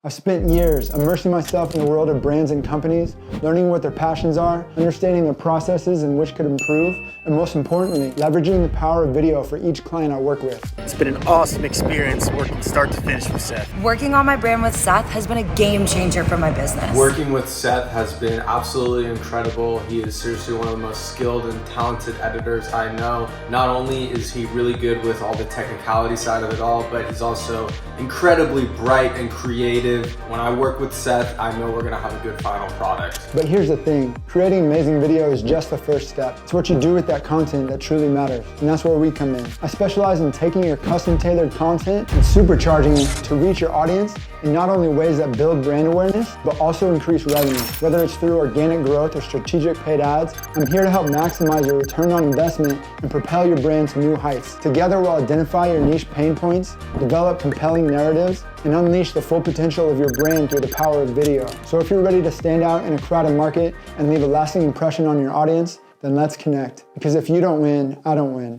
I've spent years immersing myself in the world of brands and companies, learning what their passions are, understanding the processes in which could improve, and most importantly, leveraging the power of video for each client I work with. It's been an awesome experience working start to finish with Seth. Working on my brand with Seth has been a game changer for my business. Working with Seth has been absolutely incredible. He is seriously one of the most skilled and talented editors I know. Not only is he really good with all the technicality side of it all, but he's also incredibly bright and creative. When I work with Seth, I know we're gonna have a good final product. But here's the thing, creating amazing video is just the first step. It's what you do with that content that truly matters, and that's where we come in. I specialize in taking your custom tailored content and supercharging it to reach your audience in not only ways that build brand awareness, but also increase revenue. Whether it's through organic growth or strategic paid ads, I'm here to help maximize your return on investment and propel your brand to new heights. Together we'll identify your niche pain points, develop compelling narratives, and unleash the full potential of your brand through the power of video. So if you're ready to stand out in a crowded market and leave a lasting impression on your audience, then let's connect. Because if you don't win, I don't win.